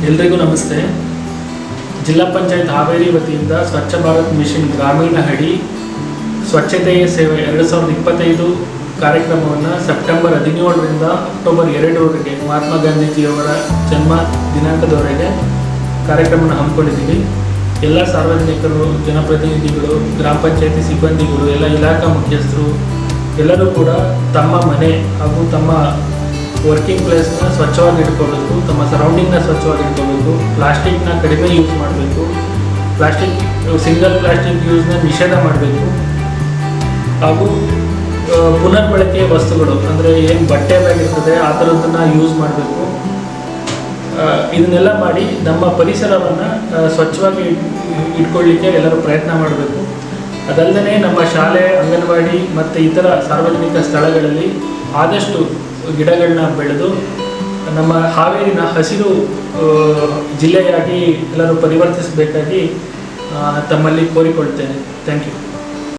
ಎಲ್ರಿಗೂ ನಮಸ್ತೆ. ಜಿಲ್ಲಾ ಪಂಚಾಯತ್ ಹಾವೇರಿ ವತಿಯಿಂದ ಸ್ವಚ್ಛ ಭಾರತ್ ಮಿಷನ್ ಗ್ರಾಮೀಣ ಅಡಿ ಸ್ವಚ್ಛತೆಯ ಸೇವೆ 2025 ಕಾರ್ಯಕ್ರಮವನ್ನು ಸೆಪ್ಟೆಂಬರ್ 17ರಿಂದ ಅಕ್ಟೋಬರ್ 2ರವರೆಗೆ ಮಹಾತ್ಮ ಗಾಂಧೀಜಿಯವರ ಜನ್ಮ ದಿನಾಂಕದವರೆಗೆ ಕಾರ್ಯಕ್ರಮವನ್ನು ಹಮ್ಮಿಕೊಂಡಿದ್ದೀವಿ. ಎಲ್ಲ ಸಾರ್ವಜನಿಕರು, ಜನಪ್ರತಿನಿಧಿಗಳು, ಗ್ರಾಮ ಪಂಚಾಯತಿ ಸಿಬ್ಬಂದಿಗಳು, ಎಲ್ಲ ಇಲಾಖಾ ಮುಖ್ಯಸ್ಥರು ಎಲ್ಲರೂ ಕೂಡ ತಮ್ಮ ಮನೆ ಹಾಗೂ ತಮ್ಮ ವರ್ಕಿಂಗ್ ಪ್ಲೇಸ್ನ ಸ್ವಚ್ಛವಾಗಿ ಇಟ್ಕೋಬೇಕು, ತಮ್ಮ ಸರೌಂಡಿಂಗ್ನ ಸ್ವಚ್ಛವಾಗಿ ಇಟ್ಕೋಬೇಕು, ಪ್ಲಾಸ್ಟಿಕ್ನ ಕಡಿಮೆ ಯೂಸ್ ಮಾಡಬೇಕು, ಸಿಂಗಲ್ ಪ್ಲಾಸ್ಟಿಕ್ ಯೂಸ್ನ ನಿಷೇಧ ಮಾಡಬೇಕು, ಹಾಗೂ ಪುನರ್ಬಳಕೆಯ ವಸ್ತುಗಳು ಅಂದರೆ ಏನು ಬಟ್ಟೆ ಬ್ಯಾಗ್ ಇರ್ತದೆ ಆ ಥರದ್ದನ್ನು ಯೂಸ್ ಮಾಡಬೇಕು. ಇದನ್ನೆಲ್ಲ ಮಾಡಿ ನಮ್ಮ ಪರಿಸರವನ್ನು ಸ್ವಚ್ಛವಾಗಿ ಇಟ್ಕೊಳ್ಳಿಕ್ಕೆ ಎಲ್ಲರೂ ಪ್ರಯತ್ನ ಮಾಡಬೇಕು. ಅದಲ್ಲದೆ ನಮ್ಮ ಶಾಲೆ, ಅಂಗನವಾಡಿ ಮತ್ತು ಇತರ ಸಾರ್ವಜನಿಕ ಸ್ಥಳಗಳಲ್ಲಿ ಆದಷ್ಟು ಗಿಡಗಳನ್ನ ಬೆಳೆದು ನಮ್ಮ ಹಾವೇರಿನ ಹಸಿರು ಜಿಲ್ಲೆಯಾಗಿ ಎಲ್ಲರೂ ಪರಿವರ್ತಿಸಬೇಕಾಗಿ ತಮ್ಮಲ್ಲಿ ಕೋರಿಕೊಳ್ತೇನೆ. Thank you.